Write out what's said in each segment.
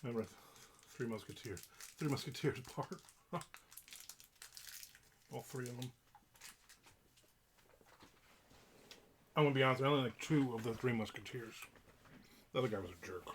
Remember, Three Musketeers. Three Musketeers part. All three of them. I'm gonna be honest. I only like two of the Three Musketeers. The other guy was a jerk.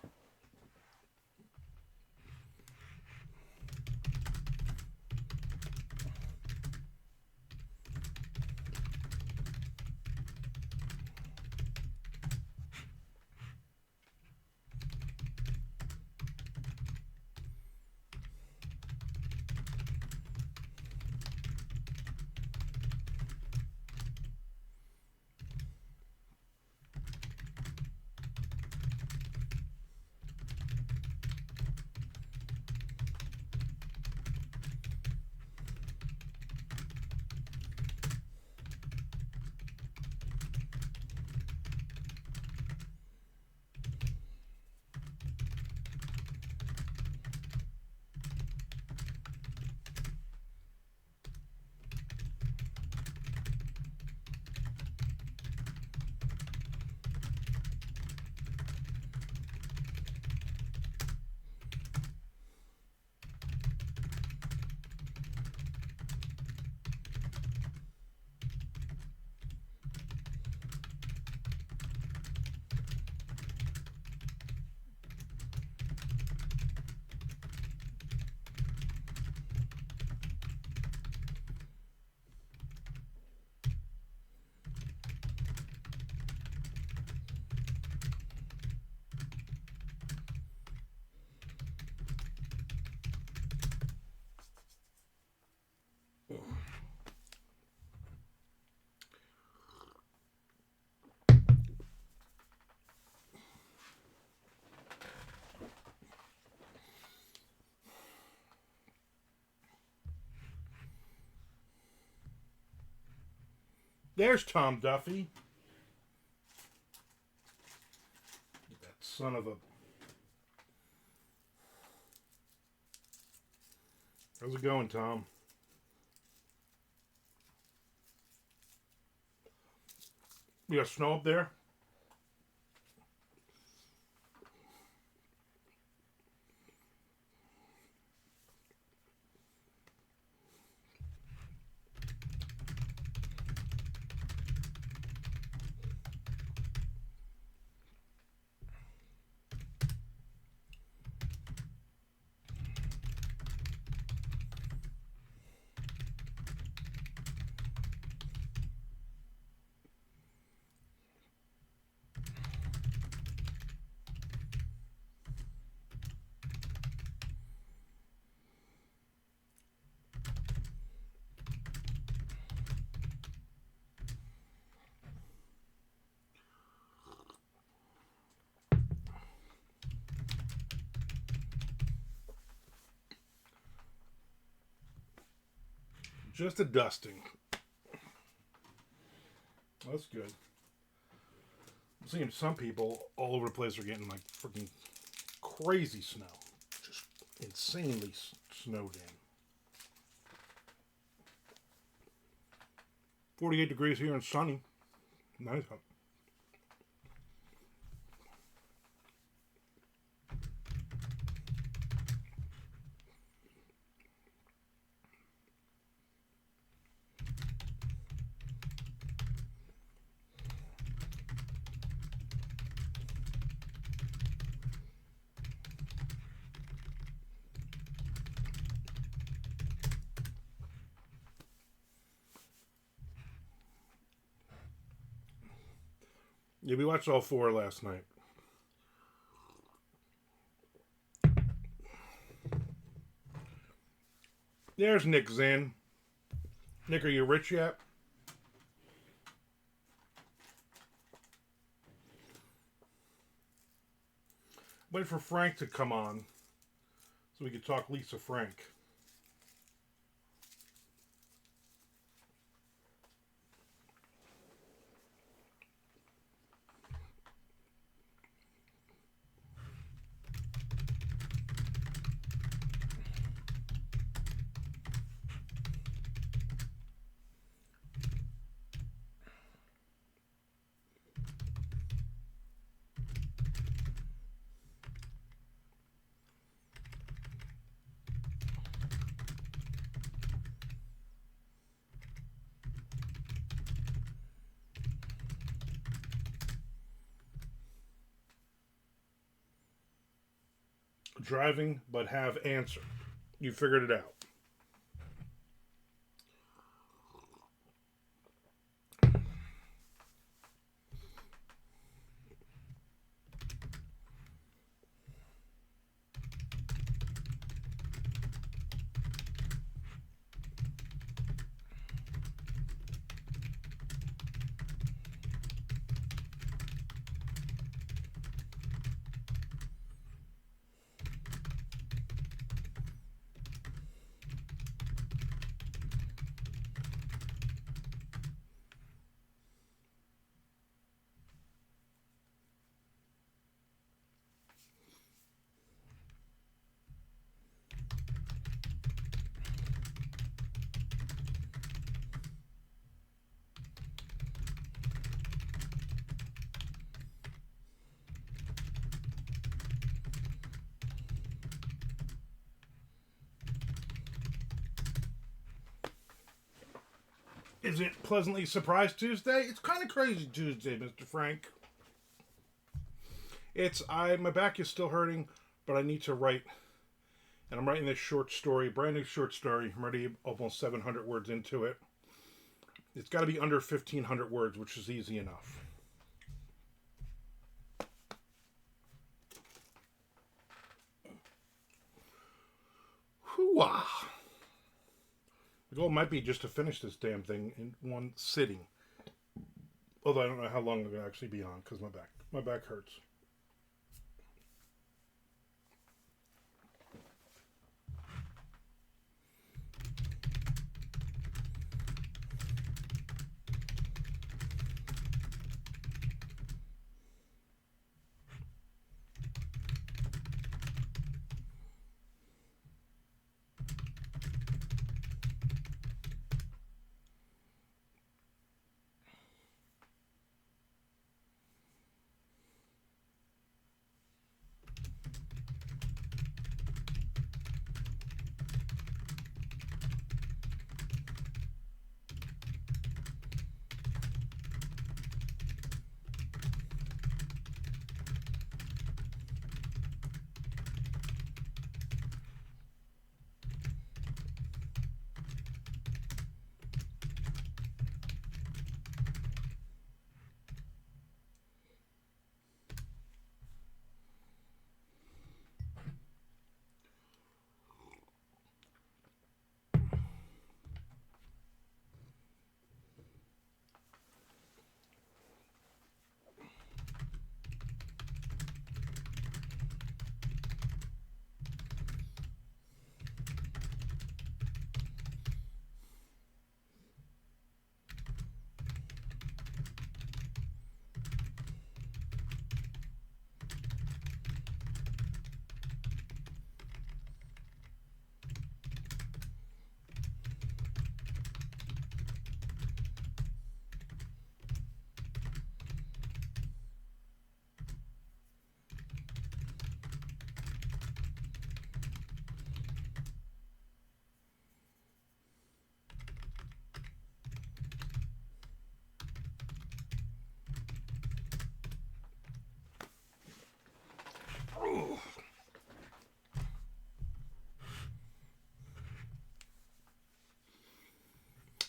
There's Tom Duffy. That son of a. How's it going, Tom? You got snow up there? Just a dusting. That's good. I'm seeing some people all over the place are getting like freaking crazy snow. Just insanely snowed in. 48 degrees here and sunny. Nice. Yeah, we watched all four last night. There's Nick Zinn. Nick, are you rich yet? Wait for Frank to come on so we could talk Lisa Frank. Driving, but have answer. You figured it out. Is it Pleasantly Surprised Tuesday? It's kind of crazy Tuesday, Mr. Frank. My back is still hurting, but I need to write, and I'm writing this short story, brand new short story. I'm already almost 700 words into it. It's got to be under 1,500 words, which is easy enough. Hoo-ah. The goal might be just to finish this damn thing in one sitting. Although I don't know how long I'm going to actually be on because my back hurts.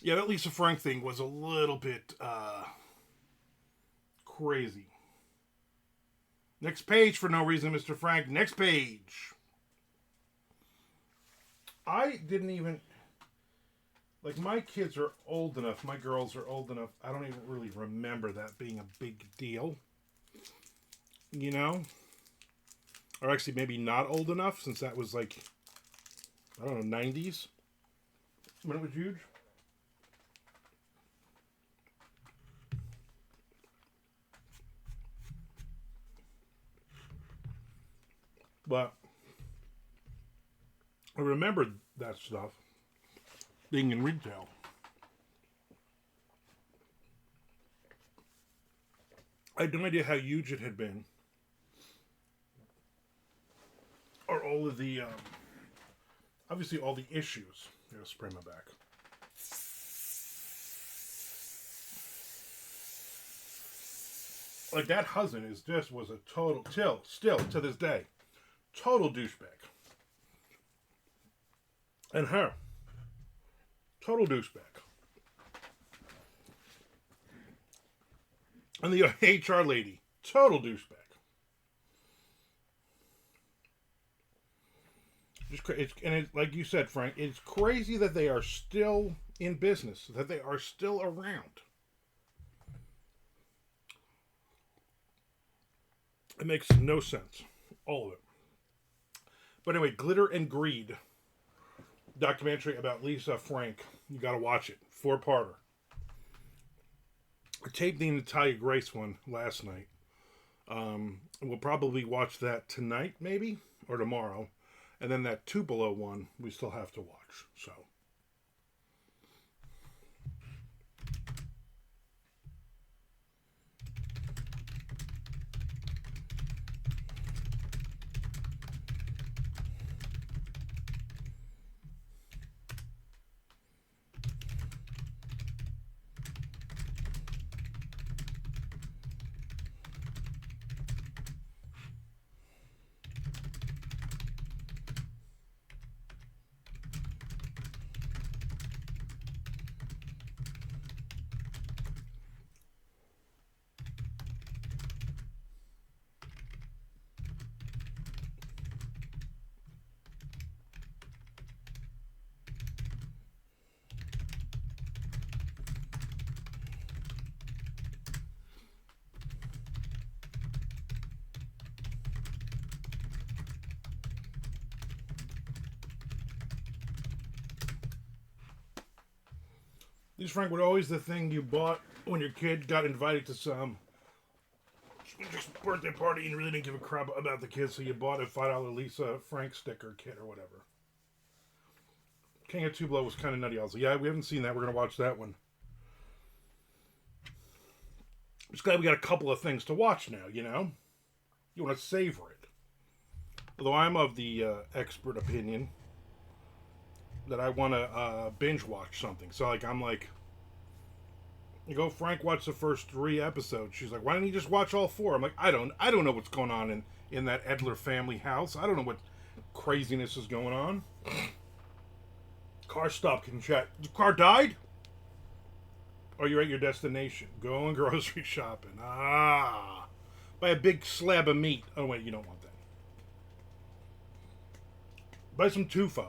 Yeah, that Lisa Frank thing was a little bit crazy. Next page for no reason, Mr. Frank. Next page. I didn't even. Like, my kids are old enough, my girls are old enough, I don't even really remember that being a big deal. You know? Or actually, maybe not old enough, since that was like, I don't know, 90s when it was huge. But I remembered that stuff being in retail. I had no idea how huge it had been. Or all of the, obviously all the issues. I'm going to spray my back. Like, that husband was a total, still to this day, total douchebag. And her, total douchebag. And the HR lady, total douchebag. Like you said, Frank, it's crazy that they are still in business, that they are still around. It makes no sense, all of it. But anyway, Glitter and Greed, documentary about Lisa Frank. You got to watch it. 4-parter. I taped the Natalia Grace one last night. We'll probably watch that tonight, maybe, or tomorrow. And then that Tupelo one we still have to watch. So. These, Frank, were always the thing you bought when your kid got invited to some just birthday party and you really didn't give a crap about the kids, so you bought a $5 Lisa Frank sticker kit or whatever. King of Tupelo was kind of nutty also. Yeah, we haven't seen that. We're going to watch that one. Just glad we got a couple of things to watch now, you know? You want to savor it. Although I'm of the expert opinion that I want to binge watch something. So, I'm like, you go, Frank, watch the first 3 episodes. She's like, why don't you just watch all 4? I'm like, I don't know what's going on in that Edler family house. I don't know what craziness is going on. Car stopped. Can chat. The car died? Or you're at your destination. Going grocery shopping. Buy a big slab of meat. Oh, wait, you don't want that. Buy some tofu.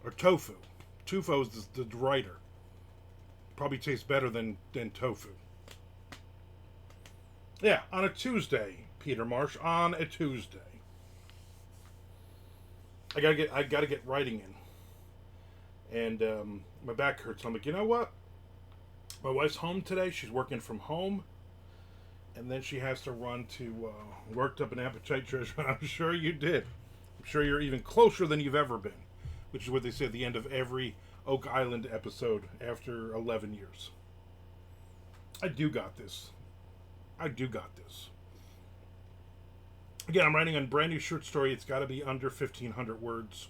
Or tofu. Tofu is the writer. Probably tastes better than tofu. Yeah, on a Tuesday, Peter Marsh. On a Tuesday. I gotta get writing in. And my back hurts. I'm like, you know what? My wife's home today. She's working from home. And then she has to run to Worked Up an Appetite Treasure. I'm sure you did. I'm sure you're even closer than you've ever been. Which is what they say at the end of every Oak Island episode after 11 years. I do got this. Again, I'm writing a brand new short story. It's got to be under 1,500 words.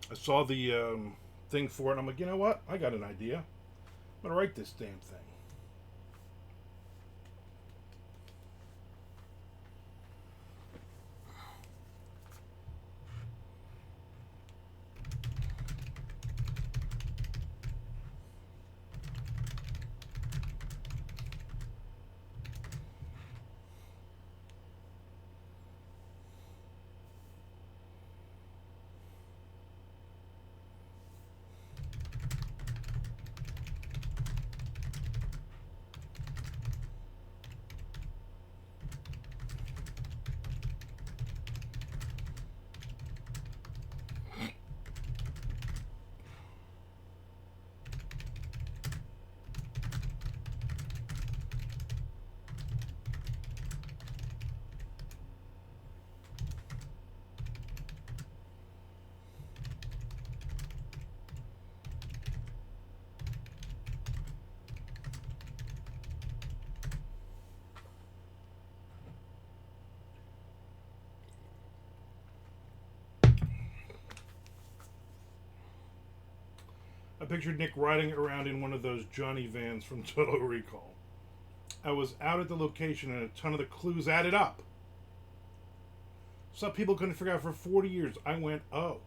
I saw the thing for it, and I'm like, you know what? I got an idea. I'm going to write this damn thing. I pictured Nick riding around in one of those Johnny vans from Total Recall. I was out at the location and a ton of the clues added up. Some people couldn't figure out for 40 years. I went, oh.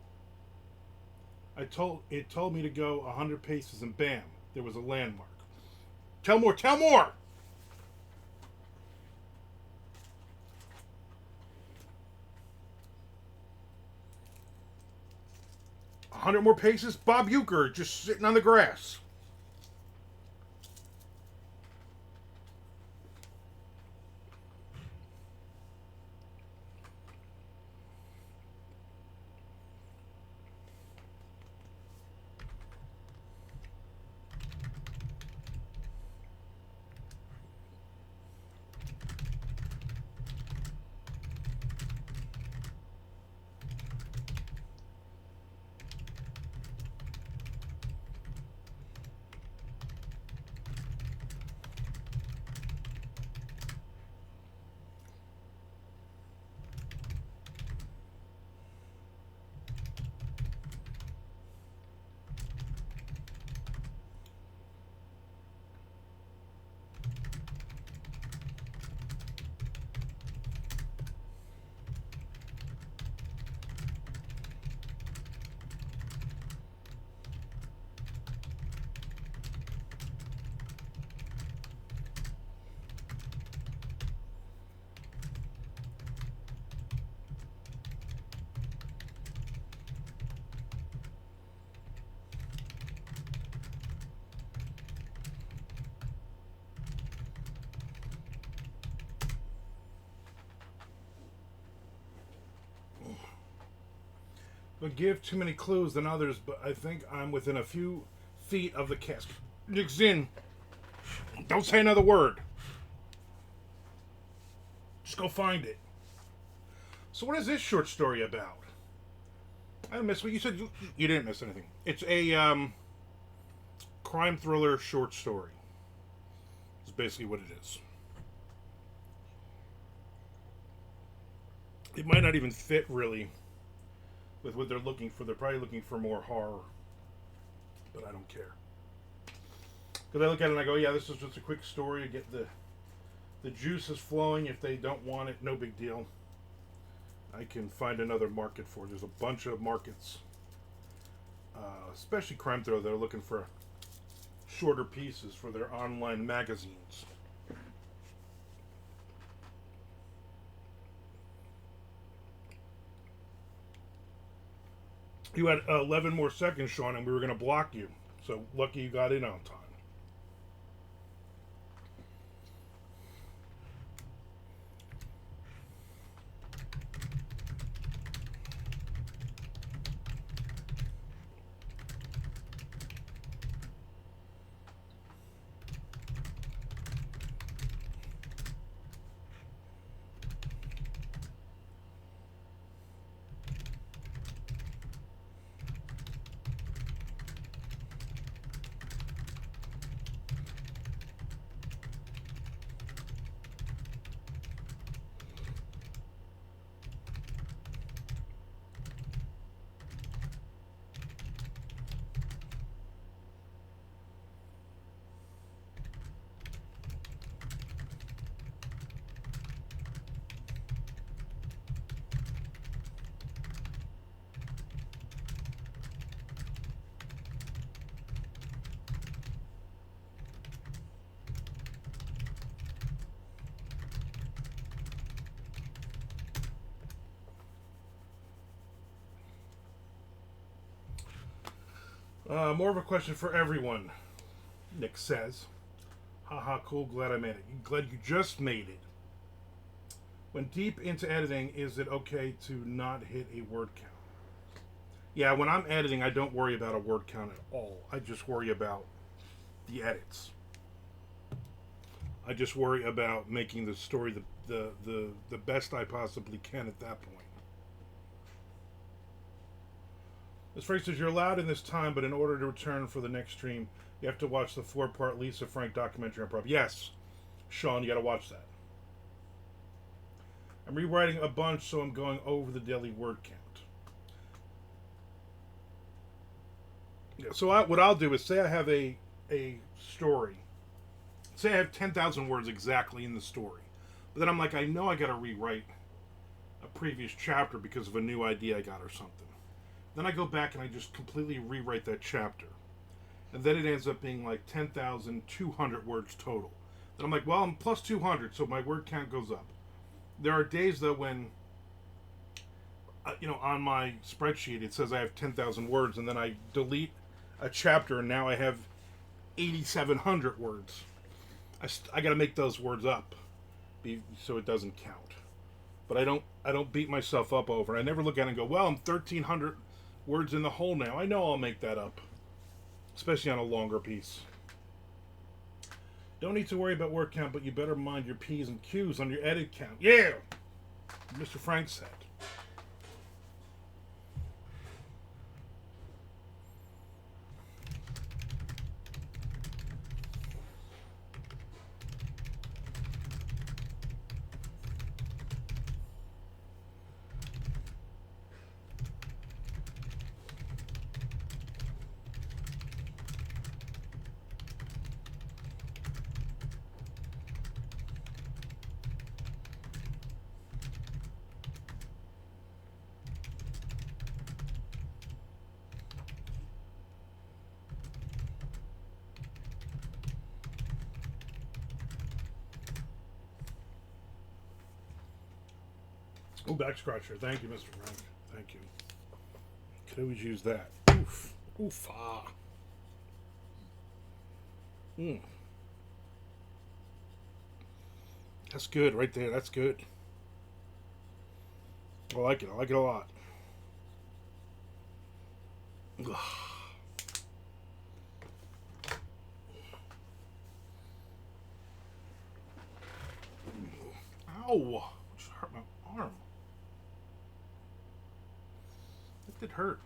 It told me to go 100 paces, and bam, there was a landmark. Tell more, tell more. 100 more paces. Bob Euchre just sitting on the grass. But give too many clues than others, but I think I'm within a few feet of the casket. Nick's in. Don't say another word. Just go find it. So what is this short story about? I missed what you said. You didn't miss anything. It's a crime thriller short story. It's basically what it is. It might not even fit really with what they're looking for. They're probably looking for more horror. But I don't care. Because I look at it and I go, yeah, this is just a quick story to get the juices flowing. If they don't want it, no big deal. I can find another market for it. There's a bunch of markets, especially crime thriller, that are looking for shorter pieces for their online magazines. You had 11 more seconds, Sean, and we were going to block you. So lucky you got in on time. More of a question for everyone, Nick says. Haha, cool, glad I made it. Glad you just made it. When deep into editing, is it okay to not hit a word count? Yeah, when I'm editing, I don't worry about a word count at all. I just worry about the edits. I just worry about making the story the best I possibly can at that point. This phrase says, you're allowed in this time, but in order to return for the next stream, you have to watch the 4-part Lisa Frank documentary on Prop. Yes, Sean, you got to watch that. I'm rewriting a bunch, so I'm going over the daily word count. Yeah, so what I'll do is, say I have a story. Say I have 10,000 words exactly in the story. But then I'm like, I know I got to rewrite a previous chapter because of a new idea I got or something. Then I go back and I just completely rewrite that chapter. And then it ends up being like 10,200 words total. Then I'm like, well, I'm plus 200, so my word count goes up. There are days, though, when, on my spreadsheet it says I have 10,000 words, and then I delete a chapter, and now I have 8,700 words. I got to make those words up so it doesn't count. But I don't beat myself up over it. I never look at it and go, well, I'm 1,300 words in the hole now. I know I'll make that up, especially on a longer piece. Don't need to worry about word count, but you better mind your P's and Q's on your edit count. Yeah! Mr. Frank said. Oh, back scratcher. Thank you, Mr. Frank. Thank you. Could always use that. Oof. Oof. Ah. That's good right there. That's good. I like it. I like it a lot. Ugh. Ow. Just hurt my arm. That did hurt.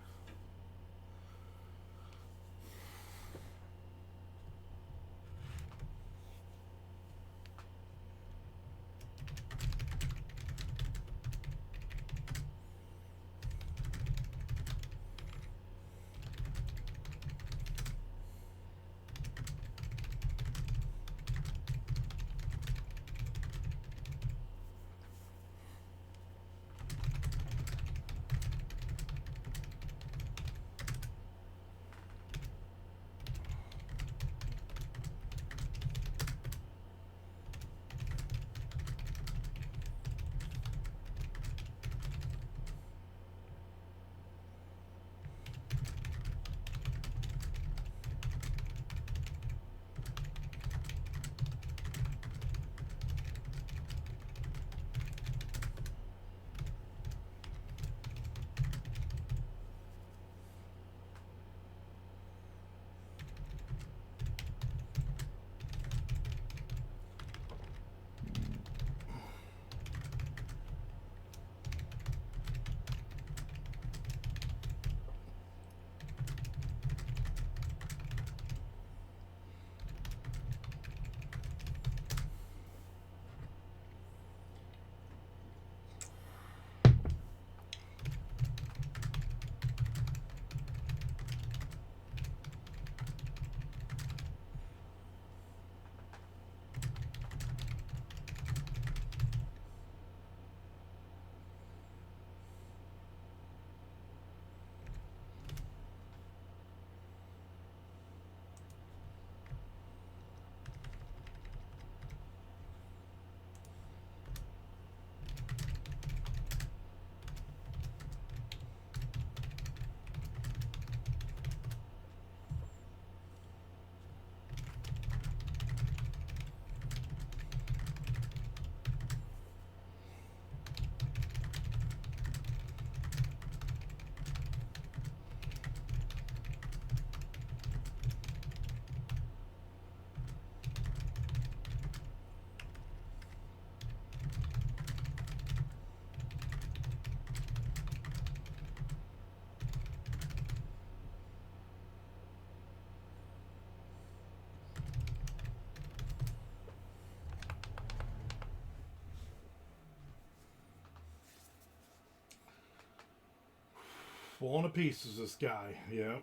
Falling to pieces, this guy. Yeah.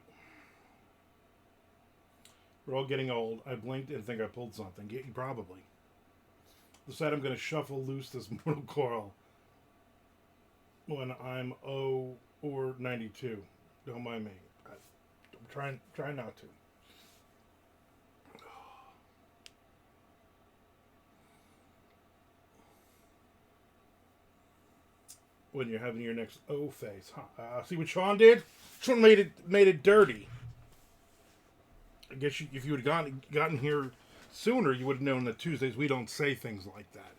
We're all getting old. I blinked and think I pulled something. Probably. Decided I'm going to shuffle loose this mortal coil. when I'm 0 or 92. Don't mind me. I'm trying not to. When you're having your next O phase, huh? See what Sean did? Sean made it dirty. I guess if you would have gotten here sooner, you would have known that Tuesdays we don't say things like that.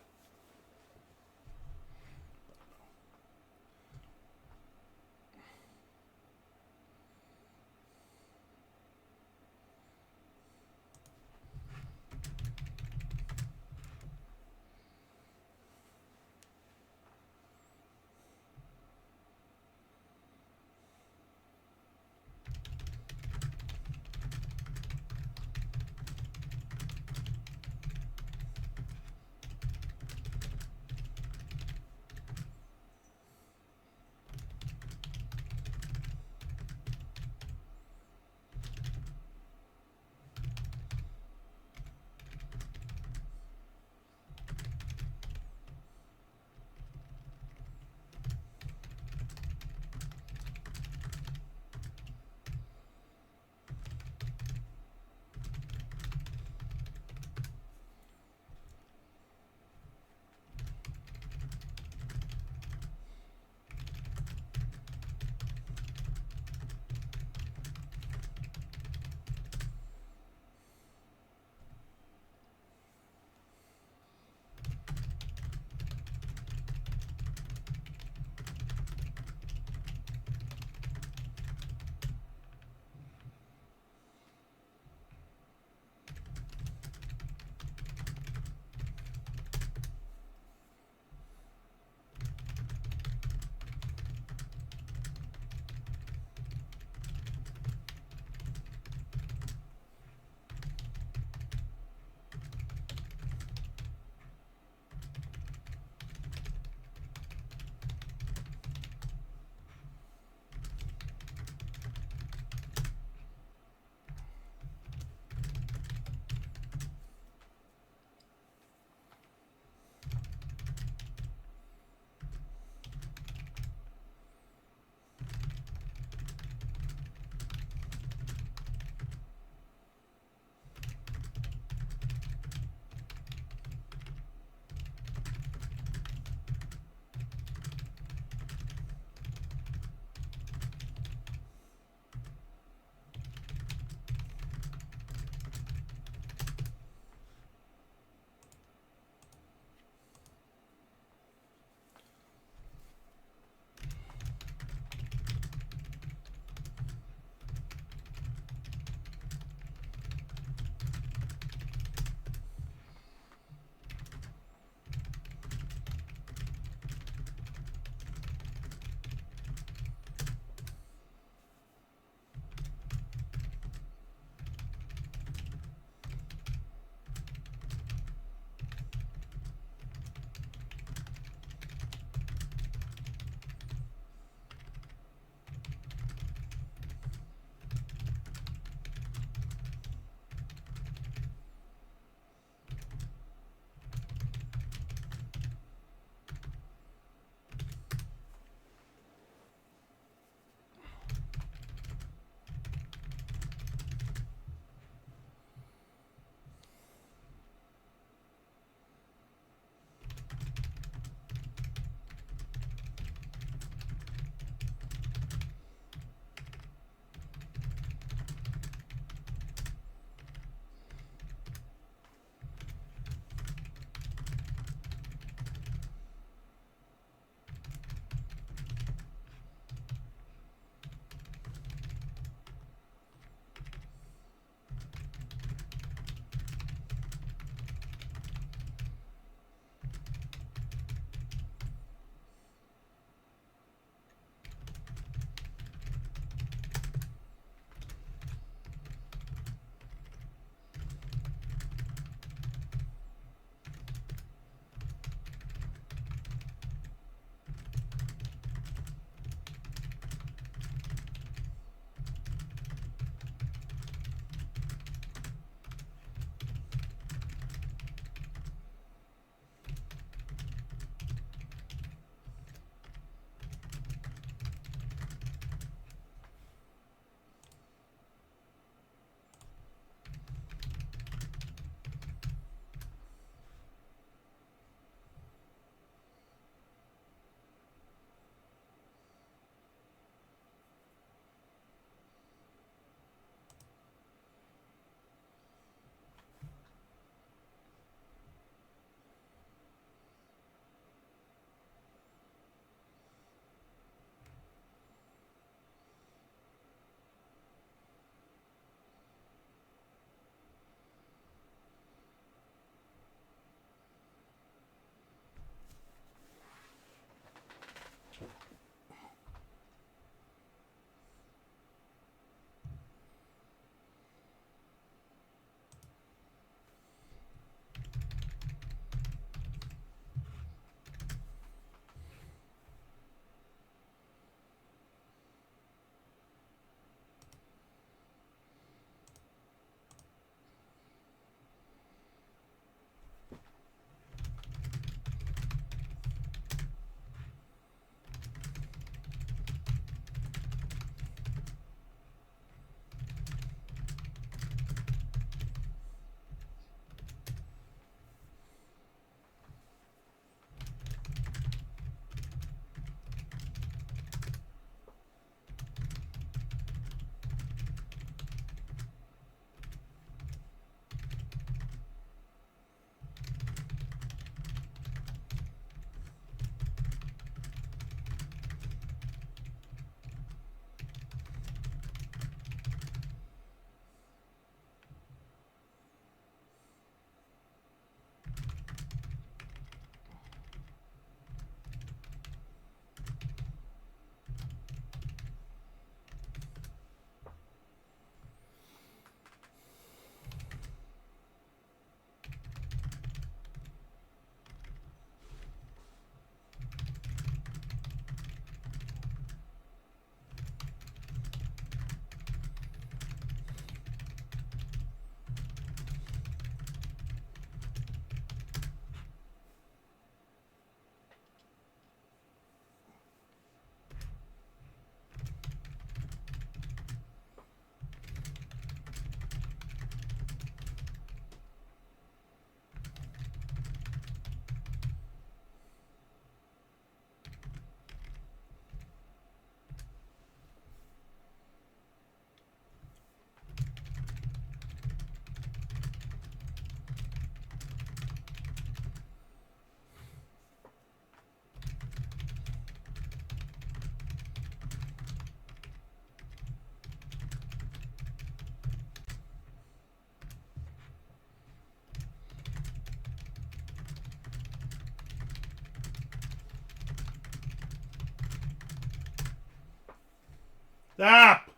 Stop!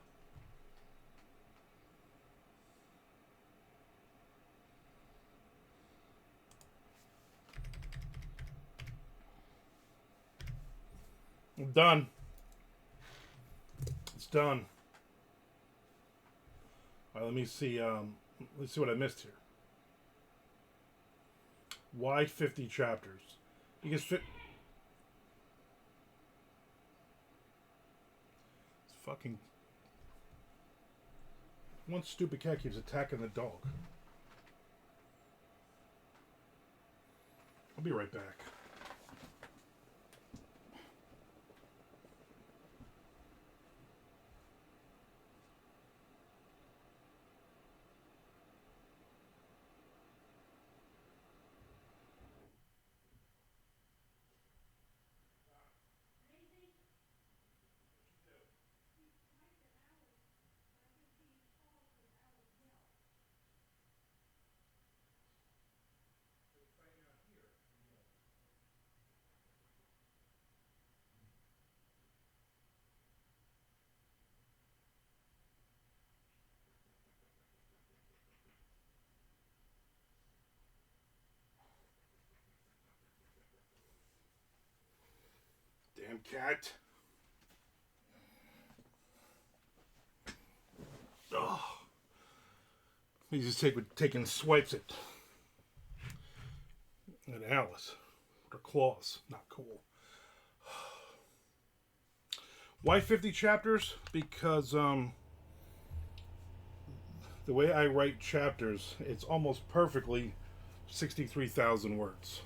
I'm done. It's done. All right, let me see. Let's see what I missed here. Why 50 chapters? Because it's fucking one stupid cat keeps attacking the dog. I'll be right back. Damn cat. Oh. He's just taking swipes at Alice. With her claws. Not cool. Why 50 chapters? Because the way I write chapters, it's almost perfectly 63,000 words.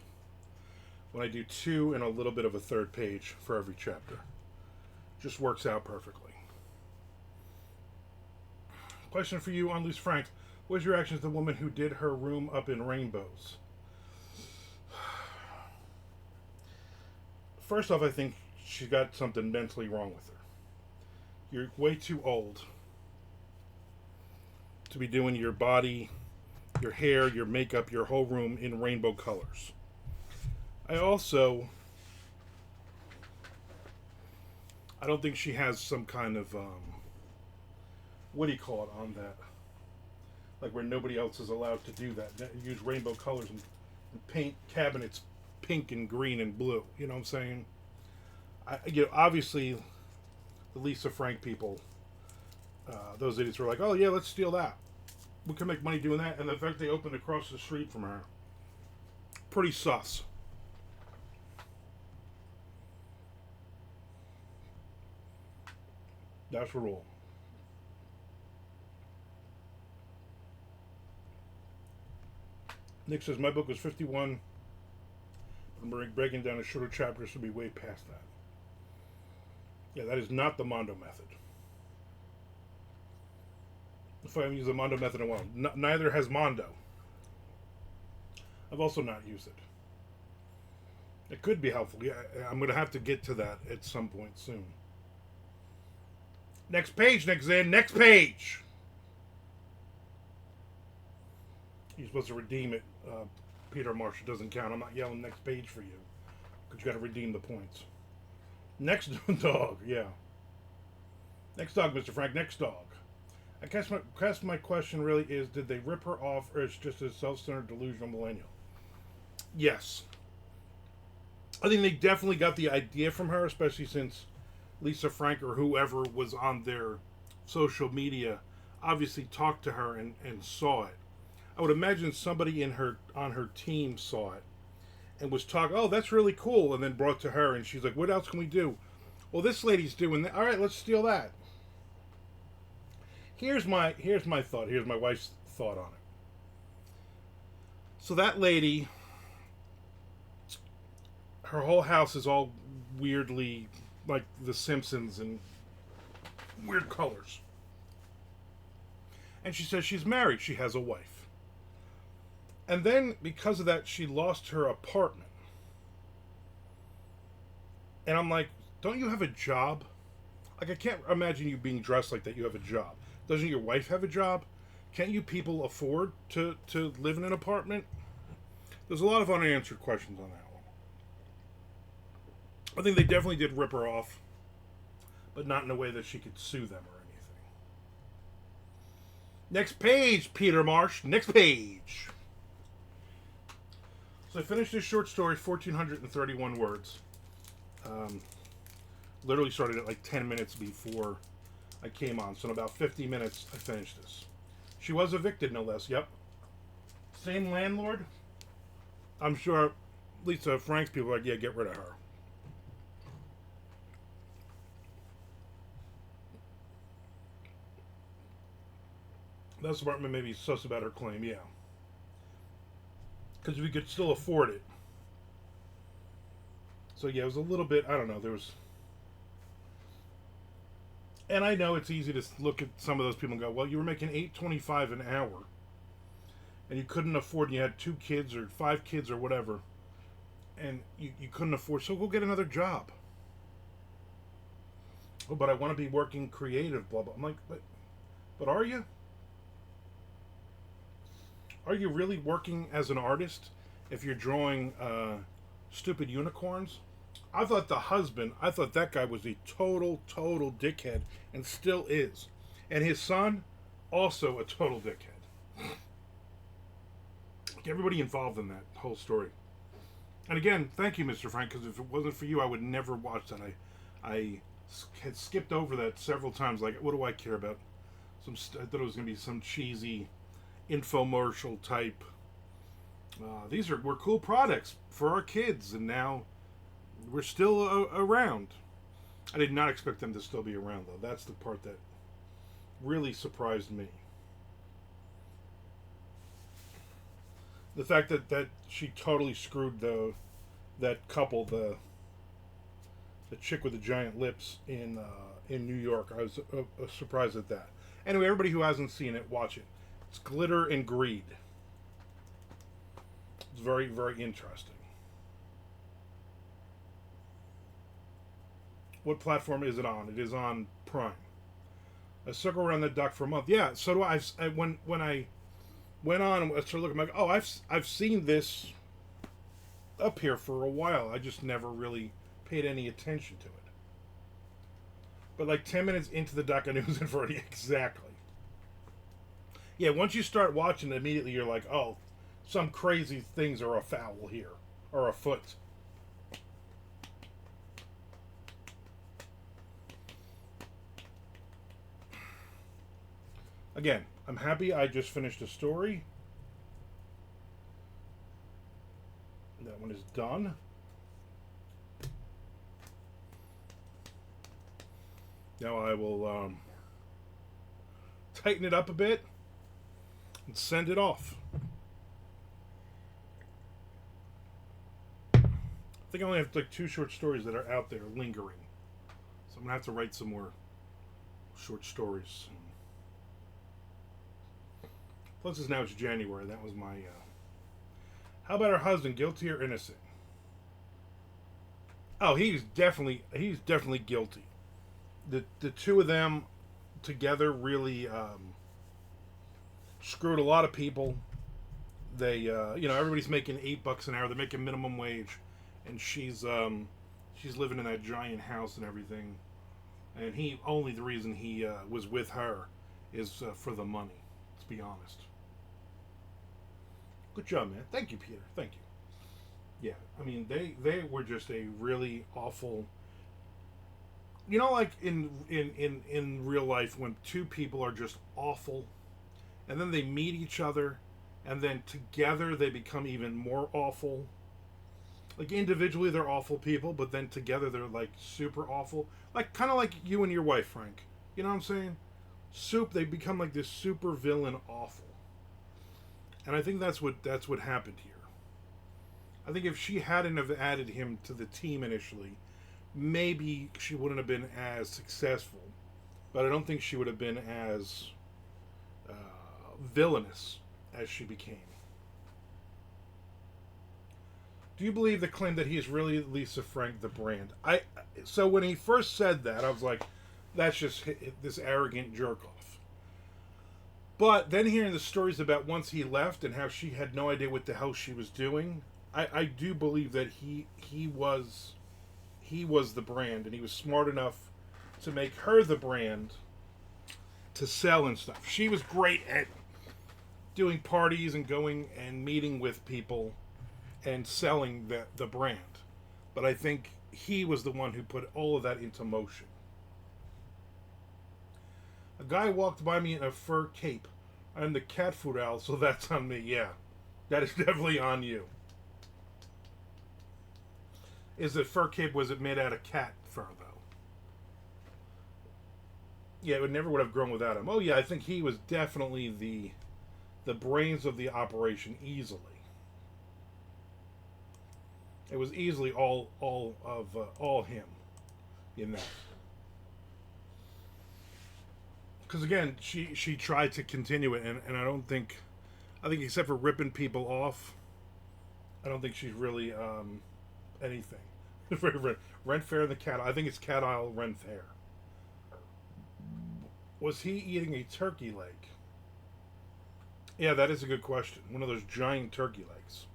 When I do 2 and a little bit of a third page for every chapter. Just works out perfectly. Question for you on Loose Frank. What was your reaction to the woman who did her room up in rainbows? First off, I think she got something mentally wrong with her. You're way too old to be doing your body, your hair, your makeup, your whole room in rainbow colors. I don't think she has some kind of, what do you call it on that? Like where nobody else is allowed to do that. Use rainbow colors and paint cabinets pink and green and blue. You know what I'm saying? Obviously, the Lisa Frank people, those idiots were like, oh yeah, let's steal that. We can make money doing that. And the fact they opened across the street from her, pretty sus. That's the rule. Nick says, my book was 51. I'm breaking down a shorter chapters to be way past that. Yeah, that is not the Mondo method. If I haven't used the Mondo method in a while. Neither has Mondo. I've also not used it. It could be helpful. Yeah, I'm going to have to get to that at some point soon. Next page, Nick Zan. Next page. You're supposed to redeem it. Peter Marsh, it doesn't count. I'm not yelling next page for you. Because you got to redeem the points. Next dog, yeah. Next dog, Mr. Frank. Next dog. I guess my question really is, did they rip her off, or is just a self-centered, delusional millennial? Yes. I think they definitely got the idea from her, especially since Lisa Frank or whoever was on their social media obviously talked to her and saw it. I would imagine somebody on her team saw it and was talking, oh, that's really cool, and then brought to her, and she's like, what else can we do? Well, this lady's doing that. All right, let's steal that. Here's my thought. Here's my wife's thought on it. So that lady, her whole house is all weirdly like The Simpsons and weird colors. And she says she's married. She has a wife. And then, because of that, she lost her apartment. And I'm like, don't you have a job? Like, I can't imagine you being dressed like that. You have a job. Doesn't your wife have a job? Can't you people afford to live in an apartment? There's a lot of unanswered questions on that one. I think they definitely did rip her off. but not in a way that she could sue them or anything. Next page, Peter Marsh. Next page. So I finished this short story, 1,431 words. Literally started at like 10 minutes before I came on. So in about 50 minutes, I finished this. She was evicted, no less. Yep. Same landlord. I'm sure Lisa Frank's people are like, yeah, get rid of her. That apartment may be sus about her claim, yeah. Because we could still afford it. So yeah, it was a little bit, I don't know, there was... And I know it's easy to look at some of those people and go, well, you were making $8.25 an hour. And you couldn't afford, you had 2 kids or 5 kids or whatever. And you couldn't afford, so go get another job. Oh, but I want to be working creative, blah, blah. I'm like, but are you? Are you really working as an artist if you're drawing stupid unicorns? I thought that guy was a total dickhead, and still is. And his son, also a total dickhead. Like everybody involved in that whole story. And again, thank you, Mr. Frank, because if it wasn't for you, I would never watch that. I had skipped over that several times. Like, what do I care about? I thought it was going to be some cheesy infomercial type. These were cool products for our kids, and now we're still around. I did not expect them to still be around, though. That's the part that really surprised me. The fact that she totally screwed that couple, the chick with the giant lips in New York. I was surprised at that. Anyway, everybody who hasn't seen it, watch it. It's Glitter and Greed. It's very, very interesting. What platform is it on? It is on Prime. I circle around the duck for a month. Yeah, so do I. When I went on and started looking, I'm like, oh, I've seen this up here for a while. I just never really paid any attention to it. But like 10 minutes into the duck, I knew it was in for it. Exactly. Yeah, once you start watching it, immediately you're like, oh, some crazy things are afoul here, or afoot. Again, I'm happy I just finished a story. That one is done. Now I will tighten it up a bit and send it off. I think I only have like 2 short stories that are out there lingering. So I'm going to have to write some more short stories. Plus, now it's January. That was my... How about her husband, guilty or innocent? Oh, he's definitely guilty. The two of them together really screwed a lot of people. They, everybody's making $8 an hour. They're making minimum wage, and she's living in that giant house and everything. And the reason he was with her is for the money. Let's be honest. Good job, man. Thank you, Peter. Thank you. Yeah, I mean, they were just a really awful... You know, like in real life, when 2 people are just awful, and then they meet each other, and then together they become even more awful. Like, individually they're awful people, but then together they're, like, super awful. Like, kind of like you and your wife, Frank. You know what I'm saying? They become, like, this super villain awful. And I think that's what happened here. I think if she hadn't have added him to the team initially, maybe she wouldn't have been as successful. But I don't think she would have been as villainous as she became. Do you believe the claim that he is really Lisa Frank, the brand? So when he first said that, I was like, that's just this arrogant jerk-off. But then hearing the stories about once he left and how she had no idea what the hell she was doing, I do believe that he was the brand, and he was smart enough to make her the brand to sell and stuff. She was great at doing parties and going and meeting with people and selling the brand. But I think he was the one who put all of that into motion. A guy walked by me in a fur cape. I'm the cat food owl, so that's on me. Yeah, that is definitely on you. Is the fur cape, was it made out of cat fur, though? Yeah, it never would have grown without him. Oh, yeah, I think he was definitely the brains of the operation, easily. It was easily all him in that. Because again, she tried to continue it, and I think except for ripping people off, I don't think she's really anything. Rent Fair and the cat. I think it's Cat Isle Rent Fair. Was he eating a turkey leg? Yeah, that is a good question. One of those giant turkey legs.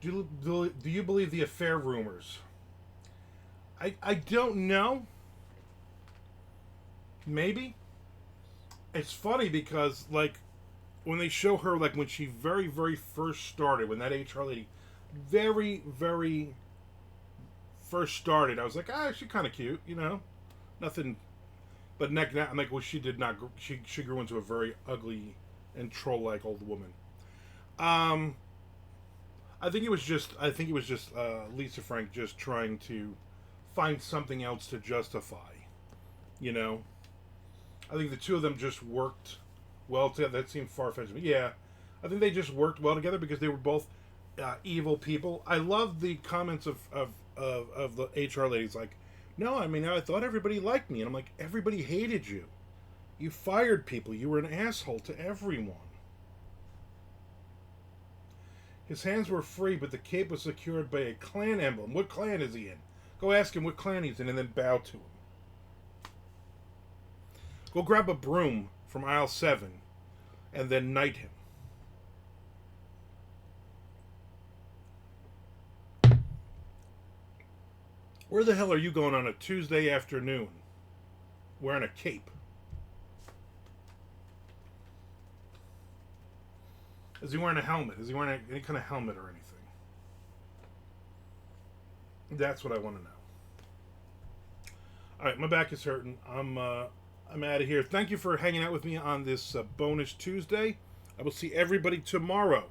Do you believe the affair rumors? I don't know. Maybe. It's funny because, like, when they show her, like, when she very, very first started, when that HR lady very, very first started, I was like, she's kind of cute, you know? Nothing. But now, I'm like, well, she did not. She grew into a very ugly and troll-like old woman. I think it was just. Lisa Frank just trying to find something else to justify. You know, I think the two of them just worked well together. That seemed far-fetched, but yeah, I think they just worked well together because they were both evil people. I love the comments of the HR ladies, like, no, I mean, I thought everybody liked me, and I'm like, everybody hated you. You fired people. You were an asshole to everyone. His hands were free, but the cape was secured by a clan emblem. What clan is he in? Go ask him what clan he's in, and then bow to him. Go grab a broom from aisle 7, and then knight him. Where the hell are you going on a Tuesday afternoon wearing a cape? Is he wearing a helmet? Is he wearing any kind of helmet or anything? That's what I want to know. All right, my back is hurting. I'm out of here. Thank you for hanging out with me on this bonus Tuesday. I will see everybody tomorrow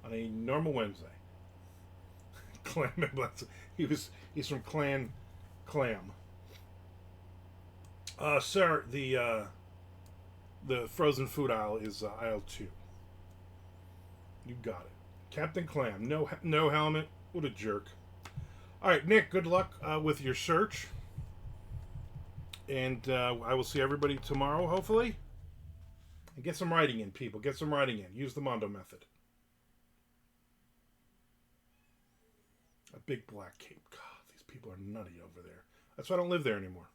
on a normal Wednesday. Clan member. He's from Clan Clam. Sir, the frozen food aisle is aisle 2. You got it. Captain Clam. No helmet. What a jerk. All right, Nick, good luck with your search. And I will see everybody tomorrow, hopefully. And get some writing in, people. Get some writing in. Use the Mondo method. A big black cape. God, these people are nutty over there. That's why I don't live there anymore.